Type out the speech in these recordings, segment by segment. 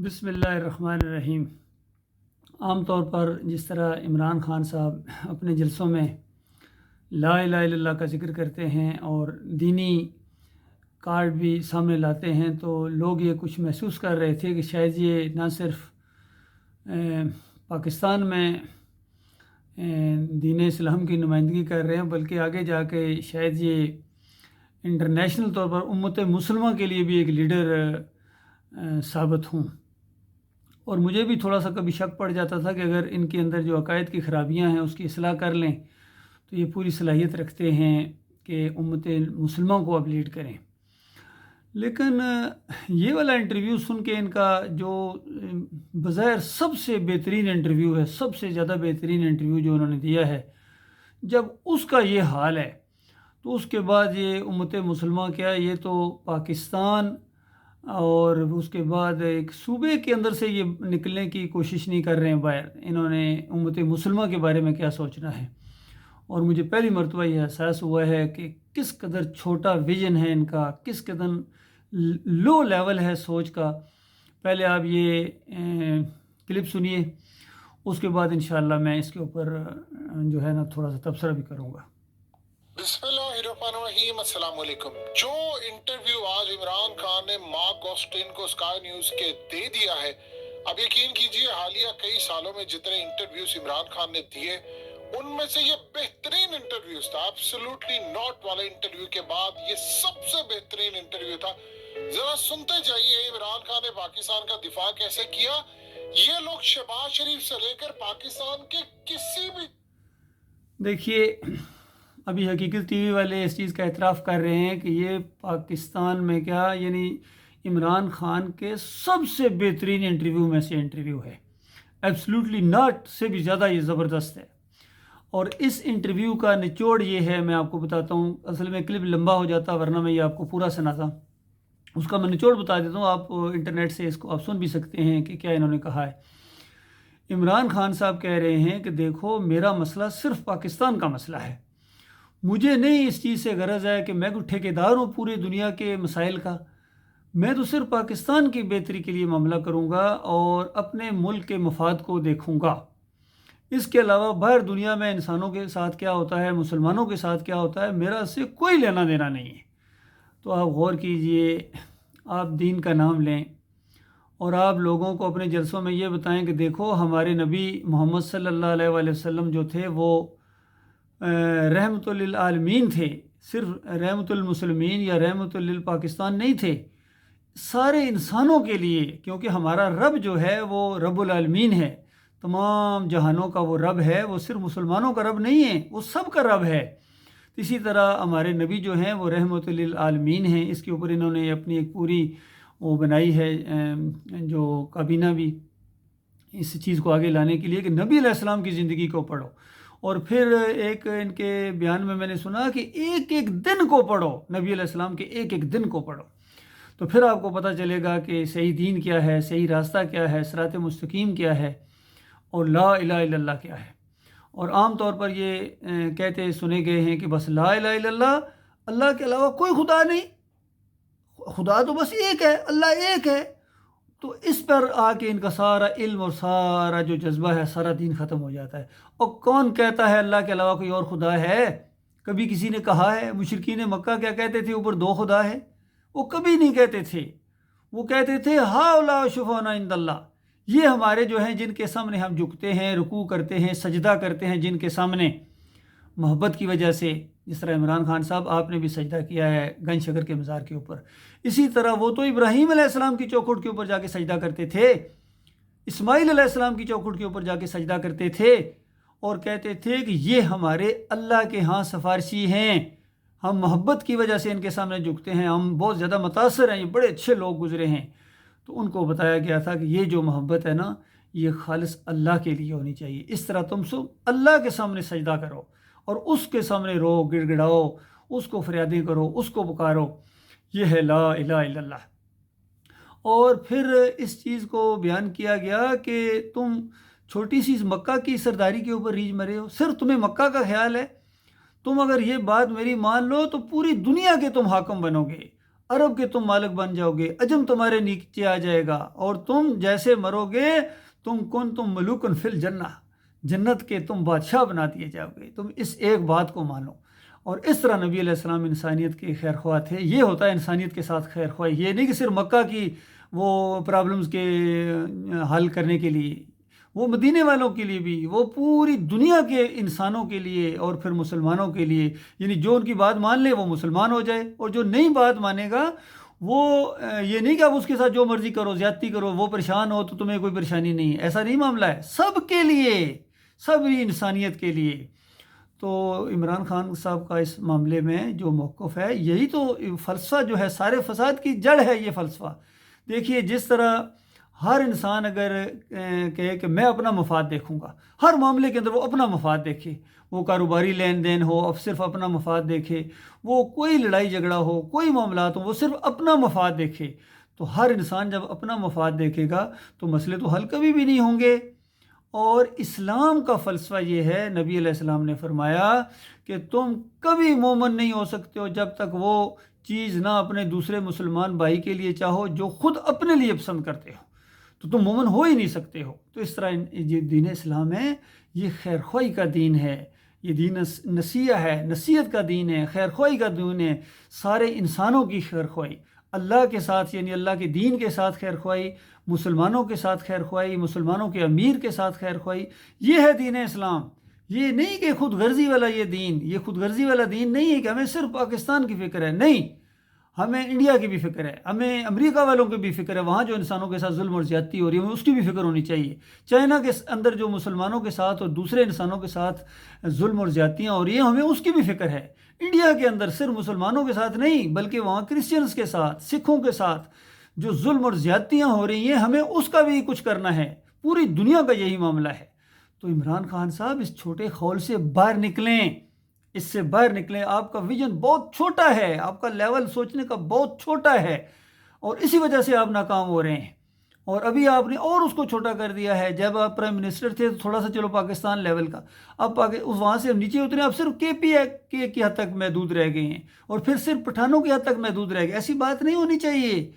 بسم اللہ الرحمن الرحیم۔ عام طور پر جس طرح عمران خان صاحب اپنے جلسوں میں لا الہ الا اللہ کا ذکر کرتے ہیں اور دینی کارڈ بھی سامنے لاتے ہیں، تو لوگ یہ کچھ محسوس کر رہے تھے کہ شاید یہ نہ صرف پاکستان میں دین اسلام کی نمائندگی کر رہے ہیں، بلکہ آگے جا کے شاید یہ انٹرنیشنل طور پر امت مسلمہ کے لیے بھی ایک لیڈر ثابت ہوں۔ اور مجھے بھی تھوڑا سا کبھی شک پڑ جاتا تھا کہ اگر ان کے اندر جو عقائد کی خرابیاں ہیں اس کی اصلاح کر لیں تو یہ پوری صلاحیت رکھتے ہیں کہ امت مسلمہ کو اب لیڈ کریں۔ لیکن یہ والا انٹرویو سن کے ان کا جو بظاہر سب سے بہترین انٹرویو ہے، سب سے زیادہ بہترین انٹرویو جو انہوں نے دیا ہے، جب اس کا یہ حال ہے تو اس کے بعد یہ امت مسلمہ کیا، یہ تو پاکستان اور اس کے بعد ایک صوبے کے اندر سے یہ نکلنے کی کوشش نہیں کر رہے ہیں باہر۔ انہوں نے امت مسلمہ کے بارے میں کیا سوچنا ہے، اور مجھے پہلی مرتبہ یہ احساس ہوا ہے کہ کس قدر چھوٹا ویژن ہے ان کا، کس قدر لو لیول ہے سوچ کا۔ پہلے آپ یہ کلپ سنیے، اس کے بعد انشاءاللہ میں اس کے اوپر جو ہے نا تھوڑا سا تبصرہ بھی کروں گا۔ بسم اللہ الرحمن الرحیم، السلام علیکم۔ جو انٹرویو آج عمران خان نے مارک گوسٹن کو اسکائی نیوز کے دے دیا ہے، اب یقین کیجئے حالیہ کئی سالوں میں جتنے انٹرویوز عمران خان نے دیے ان میں سے یہ بہترین انٹرویوز تھا۔ ایبسولوٹلی ناٹ والے انٹرویو کے بعد یہ سب سے بہترین انٹرویو تھا۔ ذرا سنتے جائیے عمران خان نے پاکستان کا دفاع کیسے کیا۔ یہ لوگ شہباز شریف سے لے کر پاکستان کے کسی بھی دیکھیے، ابھی حقیقت ٹی وی والے اس چیز کا اعتراف کر رہے ہیں کہ یہ پاکستان میں کیا، یعنی عمران خان کے سب سے بہترین انٹرویو میں سے انٹرویو ہے۔ ایبسلیوٹلی ناٹ سے بھی زیادہ یہ زبردست ہے۔ اور اس انٹرویو کا نچوڑ یہ ہے، میں آپ کو بتاتا ہوں، اصل میں کلپ لمبا ہو جاتا ورنہ میں یہ آپ کو پورا سناتا، اس کا میں نچوڑ بتا دیتا ہوں، آپ انٹرنیٹ سے اس کو آپ سن بھی سکتے ہیں کہ کیا انہوں نے کہا ہے۔ عمران خان صاحب کہہ رہے ہیں کہ دیکھو، میرا مسئلہ صرف پاکستان کا مسئلہ ہے، مجھے نہیں اس چیز سے غرض ہے کہ میں کوئی ٹھیکیدار ہوں پوری دنیا کے مسائل کا، میں تو صرف پاکستان کی بہتری کے لیے معاملہ کروں گا اور اپنے ملک کے مفاد کو دیکھوں گا۔ اس کے علاوہ باہر دنیا میں انسانوں کے ساتھ کیا ہوتا ہے، مسلمانوں کے ساتھ کیا ہوتا ہے، میرا اس سے کوئی لینا دینا نہیں ہے۔ تو آپ غور کیجئے، آپ دین کا نام لیں اور آپ لوگوں کو اپنے جلسوں میں یہ بتائیں کہ دیکھو، ہمارے نبی محمد صلی اللہ علیہ وآلہ وسلم جو تھے وہ رحمت للعالمین تھے، صرف رحمت المسلمین یا رحمت للپاکستان نہیں تھے، سارے انسانوں کے لیے، کیونکہ ہمارا رب جو ہے وہ رب العالمین ہے، تمام جہانوں کا وہ رب ہے، وہ صرف مسلمانوں کا رب نہیں ہے، وہ سب کا رب ہے۔ اسی طرح ہمارے نبی جو ہیں وہ رحمت للعالمین ہیں۔ اس کے اوپر انہوں نے اپنی ایک پوری وہ بنائی ہے جو کابینہ بھی، اس چیز کو آگے لانے کے لیے کہ نبی علیہ السلام کی زندگی کو پڑھو۔ اور پھر ایک ان کے بیان میں نے سنا کہ ایک ایک دن کو پڑھو، نبی علیہ السلام کے ایک ایک دن کو پڑھو، تو پھر آپ کو پتہ چلے گا کہ صحیح دین کیا ہے، صحیح راستہ کیا ہے، صراط مستقیم کیا ہے، اور لا الہ الا اللہ کیا ہے۔ اور عام طور پر یہ کہتے سنے گئے ہیں کہ بس لا الہ الا اللہ، اللہ کے علاوہ کوئی خدا نہیں، خدا تو بس ایک ہے، اللہ ایک ہے۔ تو اس پر آ کے ان کا سارا علم اور سارا جو جذبہ ہے، سارا دین ختم ہو جاتا ہے۔ اور کون کہتا ہے اللہ کے علاوہ کوئی اور خدا ہے؟ کبھی کسی نے کہا ہے؟ مشرکین مکہ کیا کہتے تھے؟ اوپر دو خدا ہے، وہ کبھی نہیں کہتے تھے۔ وہ کہتے تھے ہؤلاء شفعاؤنا عند اللہ، یہ ہمارے جو ہیں جن کے سامنے ہم جھکتے ہیں، رکوع کرتے ہیں، سجدہ کرتے ہیں، جن کے سامنے محبت کی وجہ سے، جس طرح عمران خان صاحب آپ نے بھی سجدہ کیا ہے گنج شکر کے مزار کے اوپر، اسی طرح وہ تو ابراہیم علیہ السلام کی چوکھٹ کے اوپر جا کے سجدہ کرتے تھے، اسماعیل علیہ السلام کی چوکھٹ کے اوپر جا کے سجدہ کرتے تھے، اور کہتے تھے کہ یہ ہمارے اللہ کے ہاں سفارشی ہیں، ہم محبت کی وجہ سے ان کے سامنے جھکتے ہیں، ہم بہت زیادہ متاثر ہیں، یہ بڑے اچھے لوگ گزرے ہیں۔ تو ان کو بتایا گیا تھا کہ یہ جو محبت ہے نا، یہ خالص اللہ کے لیے ہونی چاہیے۔ اس طرح تم سب اللہ کے سامنے سجدہ کرو اور اس کے سامنے رو، گڑ گڑاؤ، اس کو فریادیں کرو، اس کو پکارو، یہ ہے لا الہ الا اللہ۔ اور پھر اس چیز کو بیان کیا گیا کہ تم چھوٹی سی مکہ کی سرداری کے اوپر ریجھ مرے ہو، صرف تمہیں مکہ کا خیال ہے، تم اگر یہ بات میری مان لو تو پوری دنیا کے تم حاکم بنو گے، عرب کے تم مالک بن جاؤ گے، عجم تمہارے نیچے آ جائے گا، اور تم جیسے مرو گے تم ملوکن فی الجنہ، جنت کے تم بادشاہ بنا دیے جاؤ گے۔ تم اس ایک بات کو مانو۔ اور اس طرح نبی علیہ السلام انسانیت کے خیر خواہ تھے۔ یہ ہوتا ہے انسانیت کے ساتھ خیر خواہ، یہ نہیں کہ صرف مکہ کی وہ پرابلمز کے حل کرنے کے لیے، وہ مدینے والوں کے لیے بھی، وہ پوری دنیا کے انسانوں کے لیے اور پھر مسلمانوں کے لیے، یعنی جو ان کی بات مان لے وہ مسلمان ہو جائے، اور جو نہیں بات مانے گا وہ یہ نہیں کہ آپ اس کے ساتھ جو مرضی کرو، زیادتی کرو، وہ پریشان ہو تو تمہیں کوئی پریشانی نہیں ہے، ایسا نہیں معاملہ ہے، سب کے لیے، سب انسانیت کے لیے۔ تو عمران خان صاحب کا اس معاملے میں جو موقف ہے، یہی تو فلسفہ جو ہے، سارے فساد کی جڑ ہے یہ فلسفہ۔ دیکھیے جس طرح ہر انسان اگر کہے کہ میں اپنا مفاد دیکھوں گا، ہر معاملے کے اندر وہ اپنا مفاد دیکھے، وہ کاروباری لین دین ہو اب صرف اپنا مفاد دیکھے، وہ کوئی لڑائی جھگڑا ہو، کوئی معاملات ہو، وہ صرف اپنا مفاد دیکھے، تو ہر انسان جب اپنا مفاد دیکھے گا تو مسئلے تو حل کبھی بھی نہیں ہوں گے۔ اور اسلام کا فلسفہ یہ ہے، نبی علیہ السلام نے فرمایا کہ تم کبھی مومن نہیں ہو سکتے ہو جب تک وہ چیز نہ اپنے دوسرے مسلمان بھائی کے لیے چاہو جو خود اپنے لیے پسند کرتے ہو، تو تم مومن ہو ہی نہیں سکتے ہو۔ تو اس طرح یہ دین اسلام ہے، یہ خیر خواہی کا دین ہے، یہ دین نصیحت ہے، نصیحت کا دین ہے، خیر خواہی کا دین ہے، سارے انسانوں کی خیر خواہی، اللہ کے ساتھ یعنی اللہ کے دین کے ساتھ خیر خواہی، مسلمانوں کے ساتھ خیر خواہی، مسلمانوں کے امیر کے ساتھ خیر خواہی، یہ ہے دین اسلام۔ یہ نہیں کہ خود غرضی والا یہ دین، یہ خود غرضی والا دین نہیں ہے کہ ہمیں صرف پاکستان کی فکر ہے، نہیں، ہمیں انڈیا کی بھی فکر ہے، ہمیں امریکہ والوں کی بھی فکر ہے، وہاں جو انسانوں کے ساتھ ظلم اور زیادتی ہو رہی ہے اس کی بھی فکر ہونی چاہیے۔ چائنا کے اندر جو مسلمانوں کے ساتھ اور دوسرے انسانوں کے ساتھ ظلم اور زیادتیاں ہو رہی ہیں، ہمیں اس کی بھی فکر ہے۔ انڈیا کے اندر صرف مسلمانوں کے ساتھ نہیں بلکہ وہاں کرسچنز کے ساتھ، سکھوں کے ساتھ جو ظلم اور زیادتیاں ہو رہی ہیں، ہمیں اس کا بھی کچھ کرنا ہے۔ پوری دنیا کا یہی معاملہ ہے۔ تو عمران خان صاحب اس چھوٹے خول سے باہر نکلیں، اس سے باہر نکلیں۔ آپ کا ویژن بہت چھوٹا ہے، آپ کا لیول سوچنے کا بہت چھوٹا ہے، اور اسی وجہ سے آپ ناکام ہو رہے ہیں۔ اور ابھی آپ نے اور اس کو چھوٹا کر دیا ہے۔ جب آپ پرائم منسٹر تھے تو تھوڑا سا چلو پاکستان لیول کا، اب وہاں سے نیچے اترے، اب صرف کے پی اے کی حد تک محدود رہ گئے ہیں، اور پھر صرف پٹھانوں کی حد تک محدود رہ گئے۔ ایسی بات نہیں ہونی چاہیے،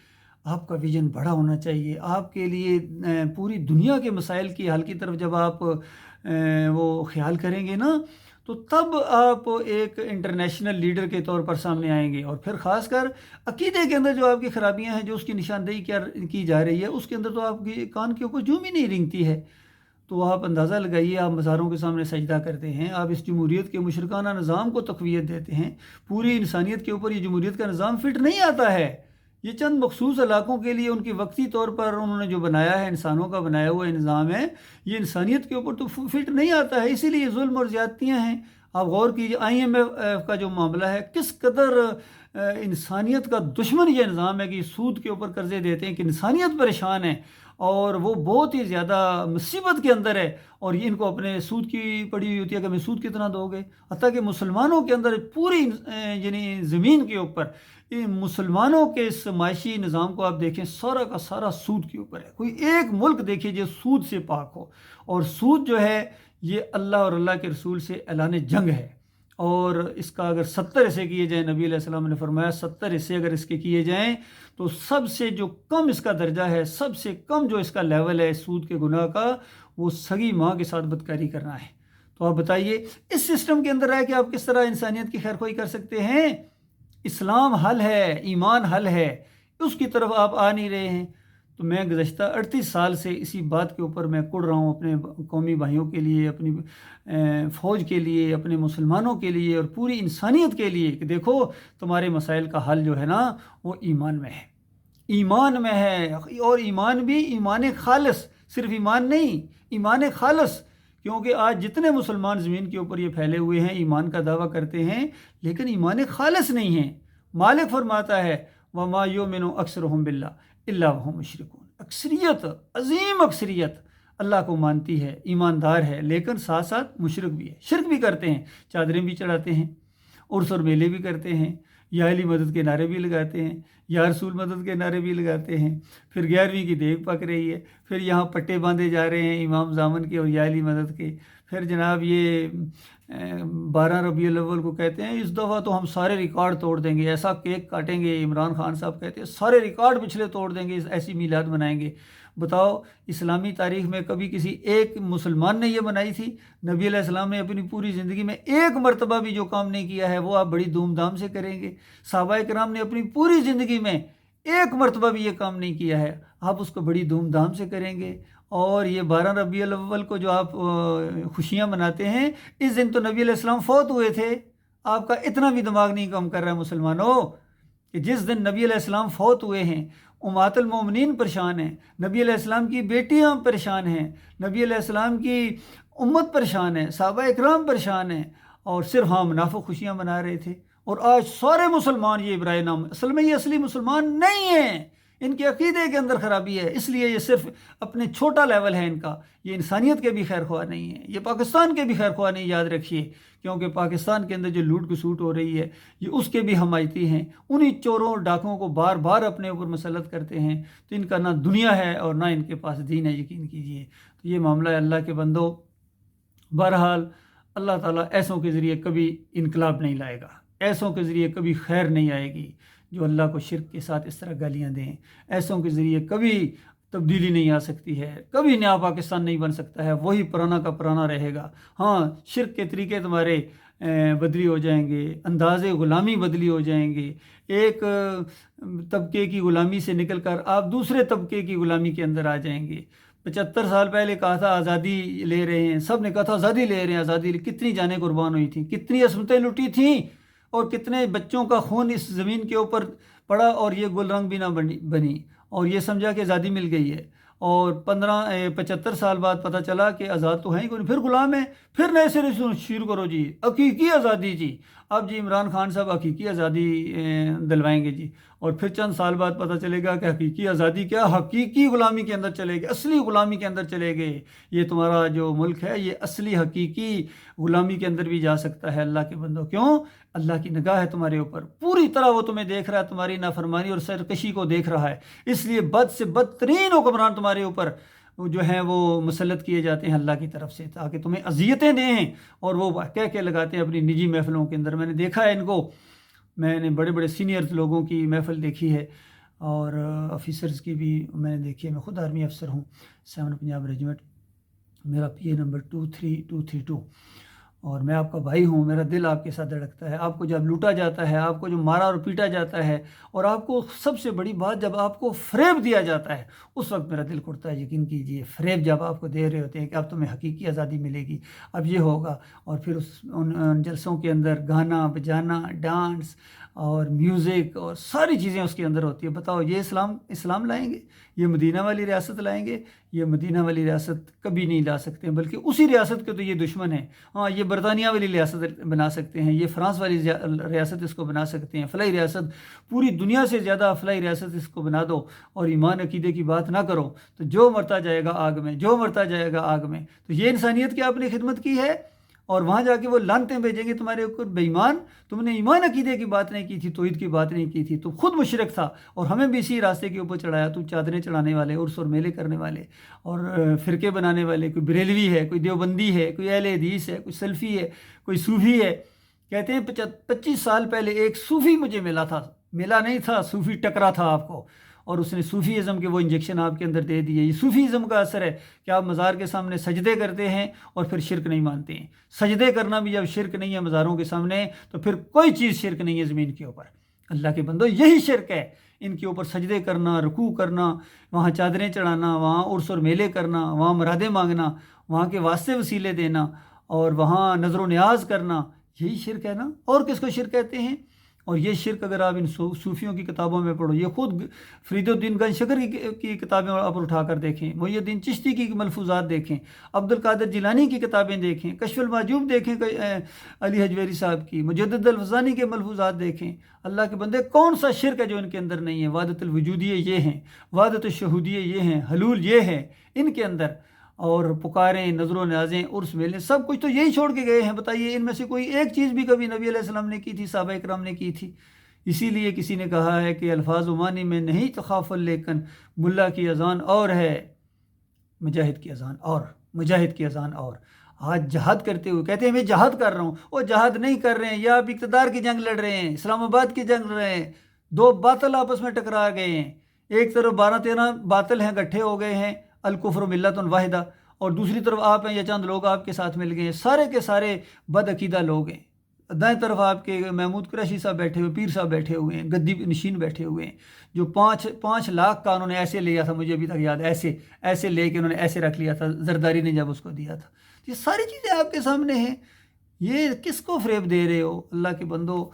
آپ کا ویژن بڑا ہونا چاہیے۔ آپ کے لیے پوری دنیا کے مسائل کی حل کی طرف جب آپ وہ خیال کریں گے نا، تو تب آپ ایک انٹرنیشنل لیڈر کے طور پر سامنے آئیں گے۔ اور پھر خاص کر عقیدے کے اندر جو آپ کی خرابیاں ہیں، جو اس کی نشاندہی کی جا رہی ہے، اس کے اندر تو آپ کی کان کے اوپر جوم ہی نہیں رینگتی ہے۔ تو آپ اندازہ لگائیے، آپ مزاروں کے سامنے سجدہ کرتے ہیں، آپ اس جمہوریت کے مشرکانہ نظام کو تقویت دیتے ہیں، پوری انسانیت کے اوپر یہ جمہوریت کا نظام فٹ نہیں آتا ہے۔ یہ چند مخصوص علاقوں کے لیے ان کی وقتی طور پر انہوں نے جو بنایا ہے، انسانوں کا بنایا ہوا نظام ہے، یہ انسانیت کے اوپر تو فٹ نہیں آتا ہے، اسی لیے ظلم اور زیادتیاں ہیں۔ آپ غور کیجیے، IMF کا جو معاملہ ہے، کس قدر انسانیت کا دشمن یہ نظام ہے کہ سود کے اوپر قرضے دیتے ہیں کہ انسانیت پریشان ہے، اور وہ بہت ہی زیادہ مصیبت کے اندر ہے، اور یہ ان کو اپنے سود کی پڑی ہوئی ہوتی ہے کہ ہمیں سود کتنا دو گے۔ حتیٰ کہ مسلمانوں کے اندر پوری یعنی زمین کے اوپر مسلمانوں کے اس معاشی نظام کو آپ دیکھیں، سارا کا سارا سود کے اوپر ہے۔ کوئی ایک ملک دیکھیے جو سود سے پاک ہو، اور سود جو ہے یہ اللہ اور اللہ کے رسول سے اعلان جنگ ہے، اور اس کا اگر 70 حصے کیے جائیں، نبی علیہ السلام نے فرمایا 70 حصے اگر اس کے کیے جائیں تو سب سے جو کم اس کا درجہ ہے، سب سے کم جو اس کا لیول ہے سود کے گناہ کا، وہ سگی ماں کے ساتھ بدکاری کرنا ہے۔ تو آپ بتائیے اس سسٹم کے اندر ہے کہ آپ کس طرح انسانیت کی خیر خواہی کر سکتے ہیں؟ اسلام حل ہے، ایمان حل ہے، اس کی طرف آپ آ نہیں رہے ہیں۔ تو میں گزشتہ 38 سال سے اسی بات کے اوپر میں کڑ رہا ہوں، اپنے قومی بھائیوں کے لیے، اپنی فوج کے لیے، اپنے مسلمانوں کے لیے، اور پوری انسانیت کے لیے کہ دیکھو تمہارے مسائل کا حل جو ہے نا وہ ایمان میں ہے، ایمان میں ہے۔ اور ایمان بھی ایمان خالص، صرف ایمان نہیں، ایمان خالص، کیونکہ آج جتنے مسلمان زمین کے اوپر یہ پھیلے ہوئے ہیں ایمان کا دعویٰ کرتے ہیں لیکن ایمان خالص نہیں ہیں۔ مالک فرماتا ہے وَمَا يُؤْمِنُ أَكْثَرُهُم بِاللَّهِ إِلَّا وَهُم مُشْرِكُونَ، اکثریت، عظیم اکثریت اللہ کو مانتی ہے، ایماندار ہے، لیکن ساتھ ساتھ مشرک بھی ہے، شرک بھی کرتے ہیں، چادریں بھی چڑھاتے ہیں، عرس اور میلے بھی کرتے ہیں، یا علی مدد کے نعرے بھی لگاتے ہیں، یا رسول مدد کے نعرے بھی لگاتے ہیں، پھر 11ویں کی دیگ پک رہی ہے، پھر یہاں پٹے باندھے جا رہے ہیں امام زامن کے اور یا علی مدد کے، پھر جناب یہ 12 ربیع الاول کو کہتے ہیں اس دفعہ تو ہم سارے ریکارڈ توڑ دیں گے، ایسا کیک کاٹیں گے، عمران خان صاحب کہتے ہیں سارے ریکارڈ پچھلے توڑ دیں گے، ایسی میلاد منائیں گے۔ بتاؤ اسلامی تاریخ میں کبھی کسی ایک مسلمان نے یہ منائی تھی؟ نبی علیہ السلام نے اپنی پوری زندگی میں ایک مرتبہ بھی جو کام نہیں کیا ہے وہ آپ بڑی دھوم دھام سے کریں گے۔ صحابہ کرام نے اپنی پوری زندگی میں ایک مرتبہ بھی یہ کام نہیں کیا ہے، آپ اس کو بڑی دھوم دھام سے کریں گے۔ اور یہ 12 ربیع الاول کو جو آپ خوشیاں مناتے ہیں، اس دن تو نبی علیہ السلام فوت ہوئے تھے۔ آپ کا اتنا بھی دماغ نہیں کام کر رہا ہے مسلمانوں کہ جس دن نبی علیہ السلام فوت ہوئے ہیں امہات المومنین پریشان ہیں، نبی علیہ السلام کی بیٹیاں پریشان ہیں، نبی علیہ السلام کی امت پریشان ہے، صحابہ اکرام پریشان ہیں، اور صرف ہم منافق خوشیاں منا رہے تھے۔ اور آج سارے مسلمان یہ برائے نام، اصل میں یہ اصلی مسلمان نہیں ہیں، ان کے عقیدے کے اندر خرابی ہے، اس لیے یہ صرف اپنے چھوٹا لیول ہے ان کا، یہ انسانیت کے بھی خیر خواہ نہیں ہیں، یہ پاکستان کے بھی خیر خواہ نہیں، یاد رکھیے، کیونکہ پاکستان کے اندر جو لوٹ کسوٹ ہو رہی ہے یہ اس کے بھی حمایتی ہیں، انہی چوروں اور ڈاکوؤں کو بار بار اپنے اوپر مسلط کرتے ہیں، تو ان کا نہ دنیا ہے اور نہ ان کے پاس دین ہے، یقین کیجئے۔ تو یہ معاملہ ہے اللہ کے بندو۔ بہرحال اللہ تعالیٰ ایسوں کے ذریعے کبھی انقلاب نہیں لائے گا، ایسوں کے ذریعے کبھی خیر نہیں آئے گی جو اللہ کو شرک کے ساتھ اس طرح گالیاں دیں، ایسوں کے ذریعے کبھی تبدیلی نہیں آ سکتی ہے، کبھی نیا پاکستان نہیں بن سکتا ہے، وہی پرانا کا پرانا رہے گا۔ ہاں شرک کے طریقے تمہارے بدلی ہو جائیں گے، انداز غلامی بدلی ہو جائیں گے، ایک طبقے کی غلامی سے نکل کر آپ دوسرے طبقے کی غلامی کے اندر آ جائیں گے۔ 75 سال پہلے کہا تھا آزادی لے رہے ہیں، سب نے کہا تھا آزادی لے رہے ہیں، آزادی کتنی جانیں قربان ہوئی تھیں، کتنی عصمتیں لٹی تھیں، اور کتنے بچوں کا خون اس زمین کے اوپر پڑا، اور یہ گل رنگ بھی نہ بنی، اور یہ سمجھا کہ آزادی مل گئی ہے، اور 75 سال بعد پتہ چلا کہ آزاد تو ہیں ہی کوئی، پھر غلام ہیں، پھر نئے سرے سے شروع کرو جی، حقیقی آزادی جی۔ اب جی عمران خان صاحب حقیقی آزادی دلوائیں گے جی، اور پھر چند سال بعد پتہ چلے گا کہ حقیقی آزادی کیا، حقیقی غلامی کے اندر چلے گئے، اصلی غلامی کے اندر چلے گئے۔ یہ تمہارا جو ملک ہے یہ اصلی حقیقی غلامی کے اندر بھی جا سکتا ہے اللہ کے بندوں۔ کیوں؟ اللہ کی نگاہ ہے تمہارے اوپر، پوری طرح وہ تمہیں دیکھ رہا ہے، تمہاری نافرمانی اور سرکشی کو دیکھ رہا ہے، اس لیے بد سے بدترین حکمران تمہارے اوپر جو ہیں وہ مسلط کیے جاتے ہیں اللہ کی طرف سے، تاکہ تمہیں اذیتیں دیں، اور وہ کہہ کے لگاتے ہیں اپنی نجی محفلوں کے اندر۔ میں نے دیکھا ہے ان کو، میں نے بڑے بڑے سینئر لوگوں کی محفل دیکھی ہے، اور آفیسرز کی بھی میں نے دیکھی ہے، میں خود آرمی افسر ہوں، 7 پنجاب ریجمنٹ، میرا PA نمبر 23232، اور میں آپ کا بھائی ہوں، میرا دل آپ کے ساتھ دھڑکتا ہے۔ آپ کو جب لوٹا جاتا ہے، آپ کو جو مارا اور پیٹا جاتا ہے، اور آپ کو سب سے بڑی بات جب آپ کو فریب دیا جاتا ہے، اس وقت میرا دل کرتا ہے، یقین کیجئے، فریب جب آپ کو دے رہے ہوتے ہیں کہ اب تمہیں حقیقی آزادی ملے گی، اب یہ ہوگا، اور پھر ان جلسوں کے اندر گانا بجانا، ڈانس اور میوزک اور ساری چیزیں اس کے اندر ہوتی ہے۔ بتاؤ یہ اسلام لائیں گے؟ یہ مدینہ والی ریاست لائیں گے؟ یہ مدینہ والی ریاست کبھی نہیں لا سکتے، بلکہ اسی ریاست کے تو یہ دشمن ہیں۔ ہاں یہ برطانیہ والی ریاست بنا سکتے ہیں، یہ فرانس والی ریاست اس کو بنا سکتے ہیں، فلاحی ریاست، پوری دنیا سے زیادہ فلاحی ریاست اس کو بنا دو، اور ایمان عقیدے کی بات نہ کرو تو جو مرتا جائے گا آگ میں، جو مرتا جائے گا آگ میں۔ تو یہ انسانیت کی آپ نے خدمت کی ہے، اور وہاں جا کے وہ لعنتیں بھیجیں گے تمہارے اوپر، بے ایمان، تم نے ایمان عقیدے کی بات نہیں کی تھی، توحید کی بات نہیں کی تھی، تو خود مشرک تھا، اور ہمیں بھی اسی راستے کے اوپر چڑھایا۔ تو چادریں چڑھانے والے، عرس اور میلے کرنے والے، اور فرقے بنانے والے، کوئی بریلوی ہے، کوئی دیوبندی ہے، کوئی اہل حدیث ہے، کوئی سلفی ہے، کوئی صوفی ہے۔ کہتے ہیں 25 سال پہلے ایک صوفی مجھے ملا نہیں تھا، صوفی ٹکرا تھا آپ کو، اور اس نے صوفی ازم کے وہ انجیکشن آپ کے اندر دے دیے۔ یہ صوفی ازم کا اثر ہے کہ آپ مزار کے سامنے سجدے کرتے ہیں اور پھر شرک نہیں مانتے ہیں۔ سجدے کرنا بھی جب شرک نہیں ہے مزاروں کے سامنے، تو پھر کوئی چیز شرک نہیں ہے زمین کے اوپر۔ اللہ کے بندو یہی شرک ہے، ان کے اوپر سجدے کرنا، رکوع کرنا، وہاں چادریں چڑھانا، وہاں عرس اور میلے کرنا، وہاں مرادیں مانگنا، وہاں کے واسطے وسیلے دینا، اور وہاں نظر و نیاز کرنا، یہی شرک ہے نا۔ اور کس کو شرک کہتے ہیں؟ اور یہ شرک اگر آپ ان صوفیوں کی کتابوں میں پڑھو، یہ خود فرید الدین گنج شکر کی کتابیں آپ اٹھا کر دیکھیں، محی الدین چشتی کی ملفوظات دیکھیں، عبد القادر جیلانی کی کتابیں دیکھیں، کشف المحجوب دیکھیں علی حجویری صاحب کی، مجدد الفزانی کے ملفوظات دیکھیں۔ اللہ کے بندے کون سا شرک ہے جو ان کے اندر نہیں ہے؟ وحدت الوجودیہ یہ ہیں، وحدت الشہودیہ یہ ہیں، حلول یہ ہیں ان کے اندر، اور پکاریں، نظر و نیازیں، عرس میلے، سب کچھ تو یہی چھوڑ کے گئے ہیں۔ بتائیے ان میں سے کوئی ایک چیز بھی کبھی نبی علیہ السلام نے کی تھی، صحابہ اکرام نے کی تھی؟ اسی لیے کسی نے کہا ہے کہ الفاظ و معنی میں نہیں تخافل، لیکن ملا کی اذان اور ہے، مجاہد کی اذان اور، مجاہد کی اذان اور۔ آج جہاد کرتے ہوئے کہتے ہیں میں جہاد کر رہا ہوں، وہ جہاد نہیں کر رہے ہیں، یا آپ اقتدار کی جنگ لڑ رہے ہیں، اسلام آباد کی جنگ لڑ رہے ہیں، دو باطل آپس میں ٹکرا گئے ہیں، ایک طرف 12-13 باطل ہیں گٹھے ہو گئے ہیں، الکفر ملت واحدہ، اور دوسری طرف آپ ہیں یا چند لوگ آپ کے ساتھ مل گئے ہیں، سارے کے سارے بد عقیدہ لوگ ہیں۔ دائیں طرف آپ کے محمود قریشی صاحب بیٹھے ہوئے، پیر صاحب بیٹھے ہوئے ہیں، گدی نشین بیٹھے ہوئے ہیں، جو 5 لاکھ کا انہوں نے ایسے لیا تھا، مجھے ابھی تک یاد ہے، ایسے لے کے انہوں نے ایسے رکھ لیا تھا، زرداری نے جب اس کو دیا تھا۔ یہ ساری چیزیں آپ کے سامنے ہیں، یہ کس کو فریب دے رہے ہو؟ اللہ کے بندو،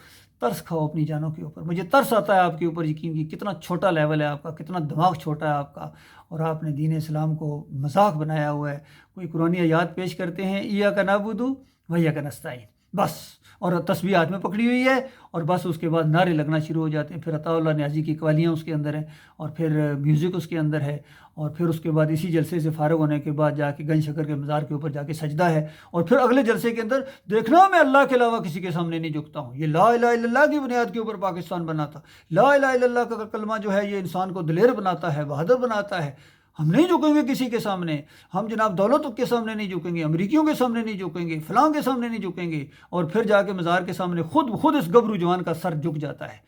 ترس کھاؤ اپنی جانوں کے اوپر۔ مجھے ترس آتا ہے آپ کے اوپر، یقین کی کتنا چھوٹا لیول ہے آپ کا، کتنا دماغ چھوٹا ہے آپ کا، اور آپ نے دین اسلام کو مذاق بنایا ہوا ہے۔ کوئی قرآن آیات پیش کرتے ہیں، ایاک نعبد و ایاک نستعین، بس، اور تسبیح ہاتھ میں پکڑی ہوئی ہے، اور بس اس کے بعد نعرے لگنا شروع ہو جاتے ہیں، پھر عطا اللہ نیازی کی قوالیاں اس کے اندر ہیں، اور پھر میوزک اس کے اندر ہے، اور پھر اس کے بعد اسی جلسے سے فارغ ہونے کے بعد جا کے گنج شکر کے مزار کے اوپر جا کے سجدہ ہے، اور پھر اگلے جلسے کے اندر دیکھنا میں اللہ کے علاوہ کسی کے سامنے نہیں جھکتا ہوں۔ یہ لا الہ الا اللہ کی بنیاد کے اوپر پاکستان بنا تھا۔ لا الہ الا اللہ کا کلمہ جو ہے یہ انسان کو دلیر بناتا ہے، بہادر بناتا ہے۔ ہم نہیں جھکیں گے کسی کے سامنے، ہم جناب دولت کے سامنے نہیں جھکیں گے، امریکیوں کے سامنے نہیں جھکیں گے، فلاں کے سامنے نہیں جھکیں گے، اور پھر جا کے مزار کے سامنے خود اس گبرو جوان کا سر جھک جاتا ہے۔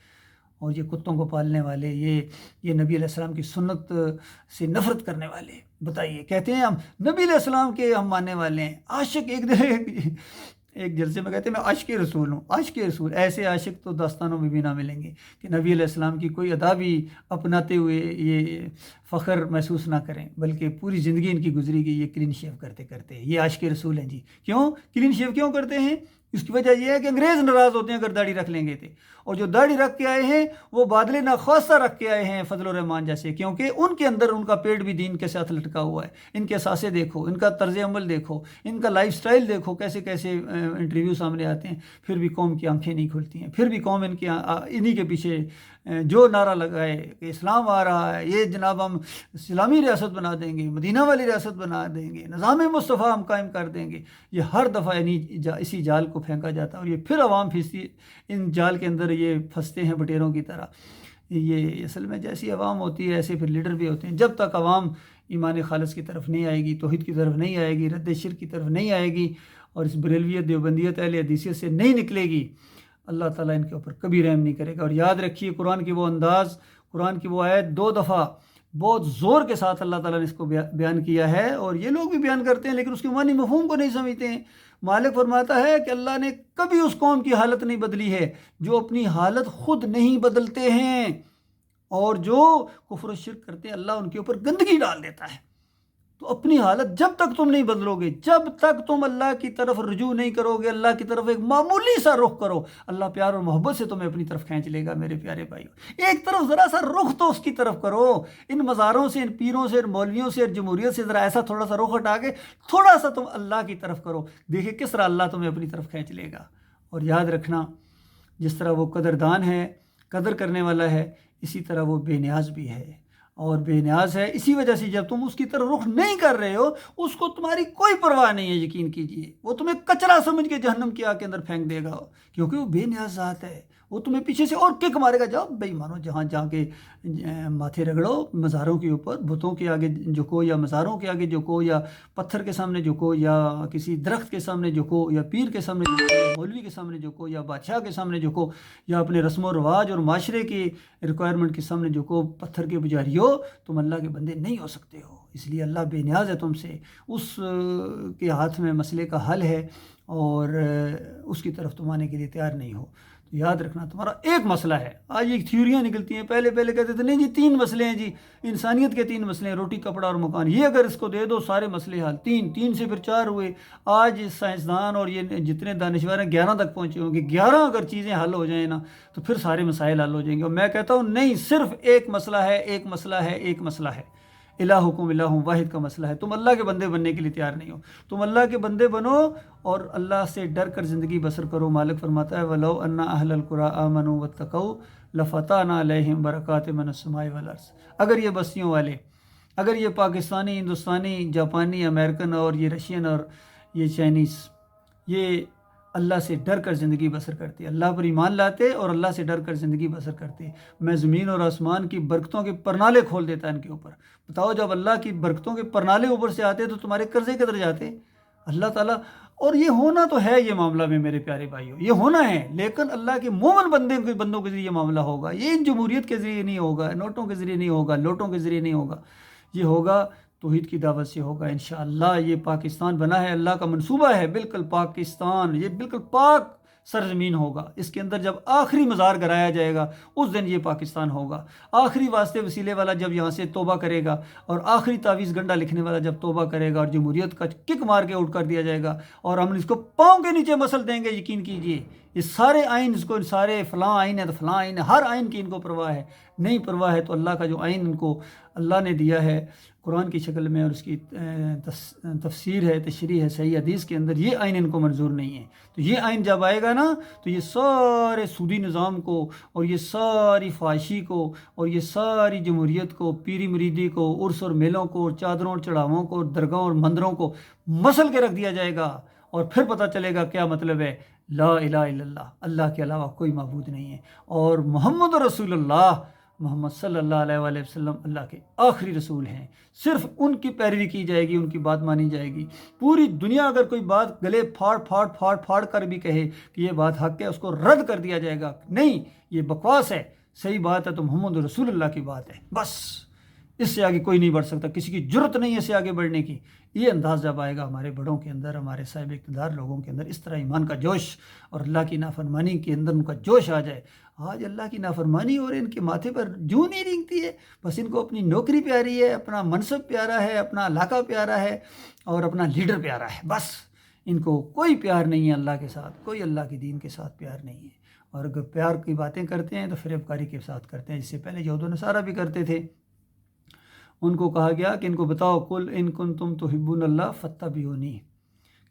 اور یہ کتوں کو پالنے والے، یہ نبی علیہ السلام کی سنت سے نفرت کرنے والے، بتائیے، کہتے ہیں ہم نبی علیہ السلام کے ہم ماننے والے ہیں، عاشق، ایک جلسے میں کہتے ہیں میں عاشق رسول ہوں، عاشق رسول۔ ایسے عاشق تو داستانوں میں بھی نہ ملیں گے کہ نبی علیہ السلام کی کوئی ادا بھی اپناتے ہوئے یہ فخر محسوس نہ کریں، بلکہ پوری زندگی ان کی گزری گئی یہ کلین شیو کرتے کرتے، یہ عاشق رسول ہیں جی۔ کیوں کلین شیو کیوں کرتے ہیں؟ اس کی وجہ یہ ہے کہ انگریز ناراض ہوتے ہیں اگر داڑھی رکھ لیں گے تھے، اور جو داڑھی رکھ کے آئے ہیں وہ بادل ناخواستہ رکھ کے آئے ہیں فضل الرحمان جیسے، کیونکہ ان کے اندر ان کا پیٹ بھی دین کے ساتھ لٹکا ہوا ہے۔ ان کے سانسیں دیکھو، ان کا طرز عمل دیکھو، ان کا لائف سٹائل دیکھو، کیسے انٹرویو سامنے آتے ہیں، پھر بھی قوم کی آنکھیں نہیں کھلتی ہیں، پھر بھی قوم انہی کے پیچھے جو نعرہ لگائے کہ اسلام آ رہا ہے، یہ جناب ہم اسلامی ریاست بنا دیں گے، مدینہ والی ریاست بنا دیں گے، نظام مصطفیٰ ہم قائم کر دیں گے، یہ ہر دفعہ اسی جال کو پھینکا جاتا ہے، اور یہ پھر عوام پھنستی ان جال کے اندر، یہ پھنستے ہیں بٹیروں کی طرح۔ یہ اصل میں جیسی عوام ہوتی ہے ایسے پھر لیڈر بھی ہوتے ہیں۔ جب تک عوام ایمان خالص کی طرف نہیں آئے گی، توحید کی طرف نہیں آئے گی، رد شرک کی طرف نہیں آئے گی، اور اس بریلویت دیوبندیت اہل حدیثیت سے نہیں نکلے گی، اللہ تعالیٰ ان کے اوپر کبھی رحم نہیں کرے گا۔ اور یاد رکھیے، قرآن کی وہ انداز، قرآن کی وہ آیت 2 دفعہ بہت زور کے ساتھ اللہ تعالیٰ نے اس کو بیان کیا ہے، اور یہ لوگ بھی بیان کرتے ہیں لیکن اس کے معنی مفہوم کو نہیں سمجھتے ہیں۔ مالک فرماتا ہے کہ اللہ نے کبھی اس قوم کی حالت نہیں بدلی ہے جو اپنی حالت خود نہیں بدلتے ہیں، اور جو کفر و شرک کرتے ہیں اللہ ان کے اوپر گندگی ڈال دیتا ہے۔ تو اپنی حالت جب تک تم نہیں بدلو گے، جب تک تم اللہ کی طرف رجوع نہیں کرو گے، اللہ کی طرف ایک معمولی سا رخ کرو، اللہ پیار اور محبت سے تمہیں اپنی طرف کھینچ لے گا میرے پیارے بھائیو۔ ایک طرف ذرا سا رخ تو اس کی طرف کرو، ان مزاروں سے، ان پیروں سے، ان مولویوں سے، ان جمہوریت سے ذرا ایسا تھوڑا سا رخ ہٹا کے تھوڑا سا تم اللہ کی طرف کرو، دیکھیں کس طرح اللہ تمہیں اپنی طرف کھینچ لے گا۔ اور یاد رکھنا، جس طرح وہ قدردان ہے، قدر کرنے والا ہے، اسی طرح وہ بے نیاز بھی ہے، اور بے نیاز ہے اسی وجہ سے جب تم اس کی طرف رخ نہیں کر رہے ہو، اس کو تمہاری کوئی پرواہ نہیں ہے، یقین کیجئے، وہ تمہیں کچرا سمجھ کے جہنم کی آگ کے اندر پھینک دے گا، کیونکہ وہ بے نیاز ذات ہے۔ وہ تمہیں پیچھے سے اور کک مارے گا، جاؤ بے ایمانو، جہاں جا کے ماتھے رگڑو، مزاروں کے اوپر، بتوں کے آگے جھکو، یا مزاروں کے آگے جھکو، یا پتھر کے سامنے جھکو، یا کسی درخت کے سامنے جھکو، یا پیر کے سامنے جھکو، یا مولوی کے سامنے جھکو، یا بادشاہ کے سامنے جھکو، یا اپنے رسم و رواج اور معاشرے کی ریکوائرمنٹ کے سامنے جھکو، پتھر کے پجاری ہو، تم اللہ کے بندے نہیں ہو سکتے ہو۔ اس لیے اللہ بے نیاز ہے تم سے، اس کے ہاتھ میں مسئلے کا حل ہے، اور اس کی طرف تم آنے کے لیے تیار نہیں ہو۔ تو یاد رکھنا تمہارا ایک مسئلہ ہے۔ آج ایک تھیوریاں نکلتی ہیں، پہلے کہتے تھے نہیں جی 3 مسئلے ہیں جی، انسانیت کے 3 مسئلے ہیں، روٹی کپڑا اور مکان، یہ اگر اس کو دے دو سارے مسئلے حل، 3 سے پھر 4 ہوئے۔ آج سائنسدان اور یہ جتنے دانشور ہیں 11 تک پہنچے ہوں گے، 11 اگر چیزیں حل ہو جائیں نا تو پھر سارے مسائل حل ہو جائیں گے۔ اور میں کہتا ہوں نہیں، صرف ایک مسئلہ ہے، ایک مسئلہ ہے، الہکم الہ واحد کا مسئلہ ہے۔ تم اللہ کے بندے بننے کے لیے تیار نہیں ہو، تم اللہ کے بندے بنو اور اللہ سے ڈر کر زندگی بسر کرو۔ مالک فرماتا ہے وَلَوْ أَنَّ أَهْلَ الْقُرَىٰ آمَنُوا وَاتَّقَوْا لَفَتَحْنَا عَلَيْهِمْ بَرَكَاتٍ مِنَ السَّمَاءِ وَالْأَرْضِ۔ اگر یہ بستیوں والے، اگر یہ پاکستانی، ہندوستانی، جاپانی، امریکن اور یہ رشین اور یہ چائنیز، یہ اللہ سے ڈر کر زندگی بسر کرتے، اللہ پر ایمان لاتے اور اللہ سے ڈر کر زندگی بسر کرتے، میں زمین اور آسمان کی برکتوں کے پرنالے کھول دیتا ان کے اوپر۔ بتاؤ، جب اللہ کی برکتوں کے پرنالے اوپر سے آتے تو تمہارے قرضے کدھر جاتے؟ اللہ تعالیٰ، اور یہ ہونا تو ہے یہ معاملہ میں میرے پیارے بھائیوں، یہ ہونا ہے، لیکن اللہ کے مومن بندوں کے ذریعے یہ معاملہ ہوگا، یہ ان جمہوریت کے ذریعے نہیں ہوگا، نوٹوں کے ذریعے نہیں ہوگا، لوٹوں کے ذریعے نہیں ہوگا، یہ ہوگا توحید کی دعوت سے ہوگا انشاءاللہ۔ یہ پاکستان بنا ہے، اللہ کا منصوبہ ہے، بالکل پاکستان یہ بالکل پاک سرزمین ہوگا، اس کے اندر جب آخری مزار گرایا جائے گا اس دن یہ پاکستان ہوگا، آخری واسطے وسیلے والا جب یہاں سے توبہ کرے گا، اور آخری تعویذ گنڈا لکھنے والا جب توبہ کرے گا اور جمہوریت کا کک مار کے اٹھ کر دیا جائے گا، اور ہم اس کو پاؤں کے نیچے مسل دیں گے، یقین کیجئے۔ یہ سارے آئین، اس کو سارے فلاں آئین ہے تو فلاں آئین ہے، ہر آئین کی ان کو پرواہ ہے، نہیں پرواہ ہے تو اللہ کا جو آئین ان کو اللہ نے دیا ہے قرآن کی شکل میں، اور اس کی تفسیر ہے، تشریح ہے صحیح حدیث کے اندر، یہ آئین ان کو منظور نہیں ہے۔ تو یہ آئین جب آئے گا نا تو یہ سارے سودی نظام کو، اور یہ ساری فحاشی کو، اور یہ ساری جمہوریت کو، پیری مریدی کو، عرس اور میلوں کو، اور چادروں اور چڑھاووں کو، اور درگاہوں اور مندروں کو مسل کے رکھ دیا جائے گا، اور پھر پتہ چلے گا کیا مطلب ہے لا الہ الا اللہ، اللہ کے علاوہ کوئی معبود نہیں ہے، اور محمد رسول اللہ، محمد صلی اللہ علیہ وآلہ وسلم اللہ کے آخری رسول ہیں، صرف ان کی پیروی کی جائے گی، ان کی بات مانی جائے گی۔ پوری دنیا اگر کوئی بات گلے پھاڑ کر بھی کہے کہ یہ بات حق ہے، اس کو رد کر دیا جائے گا، نہیں یہ بکواس ہے، صحیح بات ہے تو محمد رسول اللہ کی بات ہے، بس اس سے آگے کوئی نہیں بڑھ سکتا، کسی کی جرت نہیں ہے اس سے آگے بڑھنے کی۔ یہ انداز جب آئے گا ہمارے بڑوں کے اندر، ہمارے صاحب اقتدار لوگوں کے اندر، اس طرح ایمان کا جوش اور اللہ کی نافرمانی کے اندر ان کا جوش آ جائے۔ آج اللہ کی نافرمانی اور ان کے ماتھے پر جوں نہیں رینگتی ہے، بس ان کو اپنی نوکری پیاری ہے، اپنا منصب پیارا ہے، اپنا علاقہ پیارا ہے، اور اپنا لیڈر پیارا ہے، بس ان کو کوئی پیار نہیں ہے اللہ کے ساتھ، کوئی اللہ کے دین کے ساتھ پیار نہیں ہے۔ اور اگر پیار کی باتیں کرتے ہیں تو فریب کاری کے ساتھ کرتے ہیں، جس سے پہلے یہود و نصارہ بھی کرتے تھے۔ ان کو کہا گیا کہ ان کو بتاؤ قل ان کنتم تحبون اللہ فاتبعونی،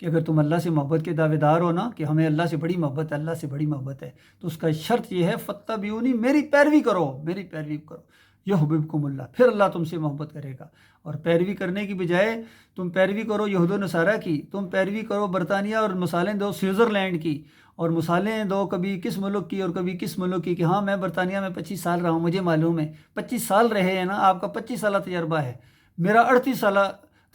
کہ اگر تم اللہ سے محبت کے دعوے دار ہو نا، کہ ہمیں اللہ سے بڑی محبت ہے، اللہ سے بڑی محبت ہے، تو اس کا شرط یہ ہے فاتبعونی، میری پیروی کرو، میری پیروی کرو، یحببکم اللہ، پھر اللہ تم سے محبت کرے گا۔ اور پیروی کرنے کی بجائے تم پیروی کرو یہود و نصارہ کی، تم پیروی کرو برطانیہ اور مثالیں دو سوئٹزرلینڈ کی، اور مثالیں دو کبھی کس ملک کی اور کبھی کس ملک کی، کہ ہاں میں برطانیہ میں 25 سال رہا ہوں، مجھے معلوم ہے، 25 سال رہے ہیں نا، آپ کا 25 سالہ تجربہ ہے، میرا 38 سالہ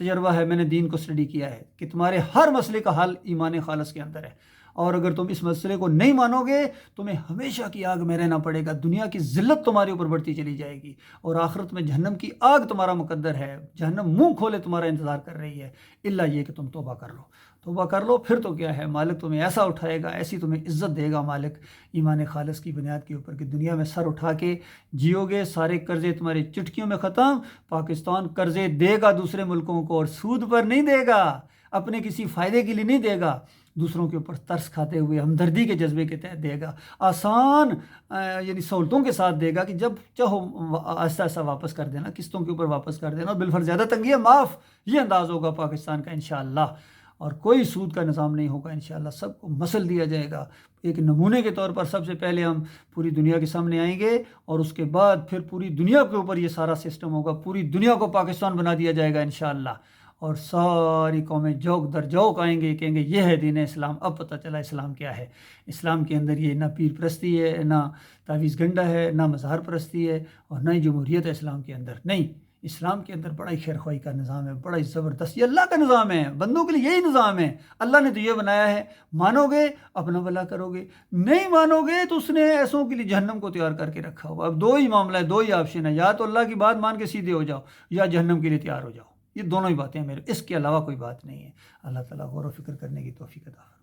تجربہ ہے، میں نے دین کو اسٹڈی کیا ہے، کہ تمہارے ہر مسئلے کا حل ایمان خالص کے اندر ہے، اور اگر تم اس مسئلے کو نہیں مانو گے تمہیں ہمیشہ کی آگ میں رہنا پڑے گا، دنیا کی ذلت تمہارے اوپر بڑھتی چلی جائے گی، اور آخرت میں جہنم کی آگ تمہارا مقدر ہے، جہنم منہ کھولے تمہارا انتظار کر رہی ہے، الا یہ کہ تم توبہ کر لو، توبہ کر لو، پھر تو کیا ہے، مالک تمہیں ایسا اٹھائے گا، ایسی تمہیں عزت دے گا مالک ایمان خالص کی بنیاد کے اوپر، کہ دنیا میں سر اٹھا کے جیو گے، سارے قرضے تمہاری چٹکیوں میں ختم، پاکستان قرضے دے گا دوسرے ملکوں کو، اور سود پر نہیں دے گا، اپنے کسی فائدے کے لیے نہیں دے گا، دوسروں کے اوپر ترس کھاتے ہوئے ہمدردی کے جذبے کے تحت دے گا، آسان یعنی سہولتوں کے ساتھ دے گا، کہ جب چاہو آہستہ آہستہ واپس کر دینا، قسطوں کے اوپر واپس کر دینا، اور بالفرض زیادہ تنگی ہے معاف، یہ انداز ہوگا پاکستان کا انشاءاللہ، اور کوئی سود کا نظام نہیں ہوگا انشاءاللہ، سب کو مسل دیا جائے گا۔ ایک نمونے کے طور پر سب سے پہلے ہم پوری دنیا کے سامنے آئیں گے، اور اس کے بعد پھر پوری دنیا کے اوپر یہ سارا سسٹم ہوگا، پوری دنیا کو پاکستان بنا دیا جائے گا انشاءاللہ، اور ساری قومیں جوک در جوک آئیں گے، کہیں گے یہ ہے دین اسلام، اب پتہ چلا اسلام کیا ہے۔ اسلام کے اندر یہ نہ پیر پرستی ہے، نہ تعویذ گنڈا ہے، نہ مظہر پرستی ہے، اور نہ ہی جمہوریت ہے اسلام کے اندر، نہیں، اسلام کے اندر بڑا ہی خیر خواہی کا نظام ہے، بڑا ہی زبردست، یہ اللہ کا نظام ہے، بندوں کے لیے یہی نظام ہے، اللہ نے تو یہ بنایا ہے، مانو گے اپنا بھلا کرو گے، نہیں مانو گے تو اس نے ایسوں کے لیے جہنم کو تیار کر کے رکھا ہوا۔ اب دو ہی معاملہ ہے، دو ہی آپشن ہے، یا تو اللہ کی بات مان کے سیدھے ہو جاؤ، یا جہنم کے لیے تیار ہو جاؤ، یہ دونوں ہی باتیں ہیں میرے، اس کے علاوہ کوئی بات نہیں ہے۔ اللہ تعالیٰ غور و فکر کرنے کی توفیق عطا فرمائے۔